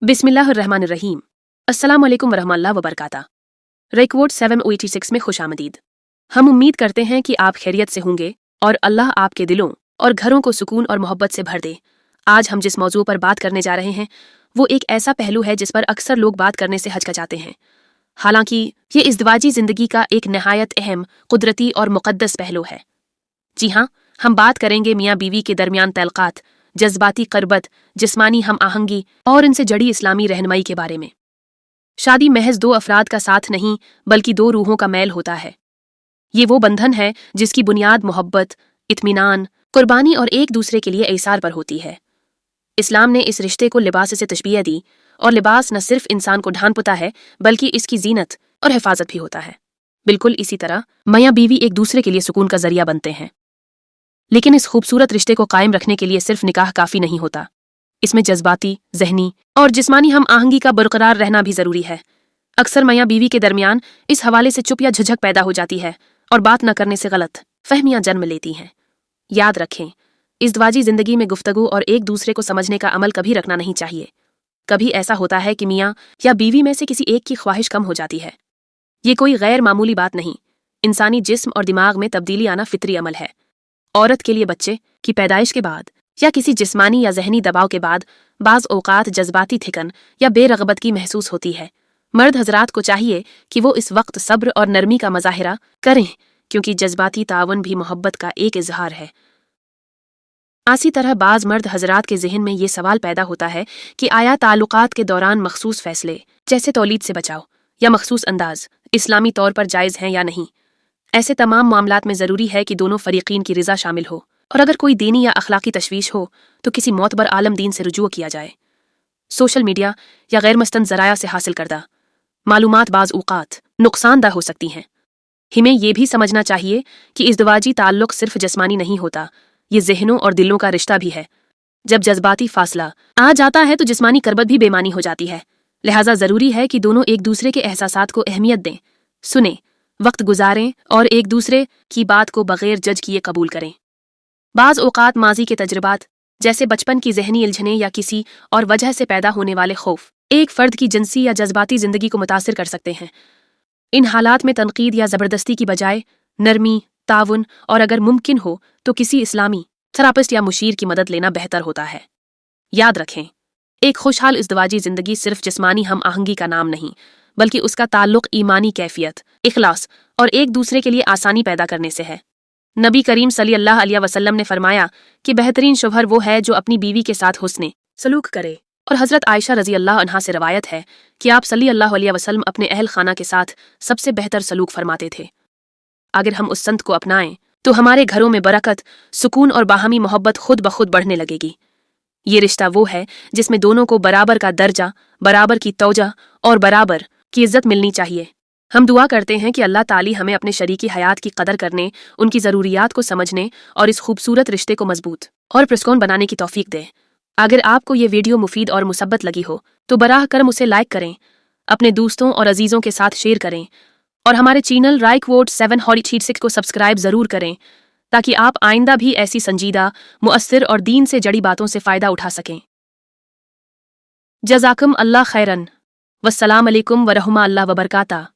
बिस्मिल्लाहिर्रहमानिर्रहीम। अस्सलाम वालेकुम वरहमतुल्लाहि वबरकातुहू। रिकॉर्ड 786 में खुश आमदीद। हम उम्मीद करते हैं कि आप खैरियत से होंगे और अल्लाह आपके दिलों और घरों को सुकून और मोहब्बत से भर दे। आज हम जिस मौजू पर बात करने जा रहे हैं वो एक ऐसा पहलू है जिस पर अक्सर लोग बात करने से हचकचाते हैं। हालांकि ये इज़्दिवाजी ज़िंदगी का एक नहायत अहम, कुदरती और मुक़द्दस पहलू है। जी हाँ, हम बात करेंगे मियाँ बीवी के दरमियान तल्क़ात, जज्बाती क़रबत, जिस्मानी हम आहंगी और इनसे जड़ी इस्लामी रहनुमाई के बारे में। शादी महज दो अफराद का साथ नहीं बल्कि दो रूहों का मेल होता है। ये वो बंधन है जिसकी बुनियाद मोहब्बत, इत्मीनान, कुर्बानी और एक दूसरे के लिए एसार पर होती है। इस्लाम ने इस रिश्ते को लिबास से तशबीह दी और लिबास न सिर्फ इंसान को ढांप पुता है बल्कि इसकी जीनत और हिफाजत भी होता है। बिल्कुल इसी तरह मियाँ बीवी एक दूसरे के लिए सुकून का जरिया बनते हैं। लेकिन इस खूबसूरत रिश्ते को कायम रखने के लिए सिर्फ निकाह काफ़ी नहीं होता। इसमें जज्बाती, जहनी और जिस्मानी हम आहंगी का बरकरार रहना भी ज़रूरी है। अक्सर मियाँ बीवी के दरमियान इस हवाले से चुप या झिझक पैदा हो जाती है और बात न करने से गलत फहमियाँ जन्म लेती हैं। याद रखें, इज़्दिवाजी ज़िंदगी में गुफ्तगू और एक दूसरे को समझने का अमल कभी रखना नहीं चाहिए। कभी ऐसा होता है कि मियाँ या बीवी में से किसी एक की ख्वाहिश कम हो जाती है। ये कोई गैर मामूली बात नहीं। इंसानी जिस्म और दिमाग में तब्दीली आना फितरी अमल है। औरत के लिए बच्चे की पैदाइश के बाद या किसी जिस्मानी या जहनी दबाव के बाद बाज़ औक़ात जज्बाती थिकन या बेरग़बत की महसूस होती है। मर्द हजरात को चाहिए कि वो इस वक्त सब्र और नरमी का मज़ाहिरा करें, क्योंकि जज्बाती तावन भी मोहब्बत का एक इजहार है। इसी तरह बाज़ मर्द हजरात के जहन में ये सवाल पैदा होता है कि आया ताल्लुकात के दौरान मखसूस फ़ैसले जैसे तौलीद से बचाव या मखसूस अंदाज इस्लामी तौर पर जायज़ हैं या नहीं। ऐसे तमाम मामलात में ज़रूरी है कि दोनों फ़रीक़ीन की रिज़ा शामिल हो और अगर कोई दीनी या अखलाकी तशवीश हो तो किसी मोतबर आलम दीन से रुजू किया जाए। सोशल मीडिया या गैर मस्तन ज़राया से हासिल करदा मालूमात बाज़ औक़ात नुकसानदा हो सकती हैं। हमें यह भी समझना चाहिए कि इज़्दिवाजी ताल्लुक़ सिर्फ जिस्मानी नहीं होता, ये ज़हनों और दिलों का रिश्ता भी है। जब जज्बाती फासला आ जाता है तो जिस्मानी करबत भी बेमानी हो जाती है। लिहाजा ज़रूरी है कि दोनों एक दूसरे के एहसासात को अहमियत दें, सुने, वक्त गुजारें और एक दूसरे की बात को बग़ैर जज किए कबूल करें। बाज़ औक़ात माजी के तजुर्बात जैसे बचपन की जहनी उलझनें या किसी और वजह से पैदा होने वाले खौफ एक फ़र्द की जिनसी या जज्बाती ज़िंदगी को मुतासिर कर सकते हैं। इन हालात में तनकीद या ज़बरदस्ती की बजाय नरमी, ताउन और अगर मुमकिन हो तो किसी इस्लामी थेरापिस्ट या मुशीर की मदद लेना बेहतर होता है। याद रखें, एक खुशहाल इज़्दिवाजी ज़िंदगी सिर्फ जिस्मानी हम आहंगी का नाम नहीं बल्कि उसका ताल्लुक़ ईमानी कैफियत, इखलास और एक दूसरे के लिए आसानी पैदा करने से है। नबी करीम सल्लल्लाहु अलैहि वसल्लम ने फरमाया कि बेहतरीन शौहर वो है जो अपनी बीवी के साथ हुस्ने सलूक करे। और हज़रत आयशा रज़ी अल्लाह अन्हा से रवायत है कि आप सल्लल्लाहु अलैहि वसल्लम अपने अहल खाना के साथ सबसे बेहतर सलूक फरमाते थे। अगर हम उस संत को अपनाएं तो हमारे घरों में बरकत, सुकून और बाहमी मोहब्बत खुद ब खुद बढ़ने लगेगी। ये रिश्ता वो है जिसमें दोनों को बराबर का दर्जा, बराबर की तौजा और बराबर की इज्जत मिलनी चाहिए। हम दुआ करते हैं कि अल्लाह ताली हमें अपने शरीकी हयात की कदर करने, उनकी ज़रूरियात को समझने और इस खूबसूरत रिश्ते को मजबूत और पुरस्कून बनाने की तौफीक दे। अगर आपको ये वीडियो मुफीद और मुसब्बत लगी हो तो बराह करम उसे लाइक करें, अपने दोस्तों और अजीज़ों के साथ शेयर करें और हमारे चैनल रिकॉर्ड 786 को सब्सक्राइब ज़रूर करें ताकि आप आइंदा भी ऐसी संजीदा, मुअस्सिर और दीन से जड़ी बातों से फ़ायदा उठा सकें। जज़ाकुम अल्लाह खैरन। वस्सलाम अलैकुम वरहमतुल्लाहि वबरकातुहू।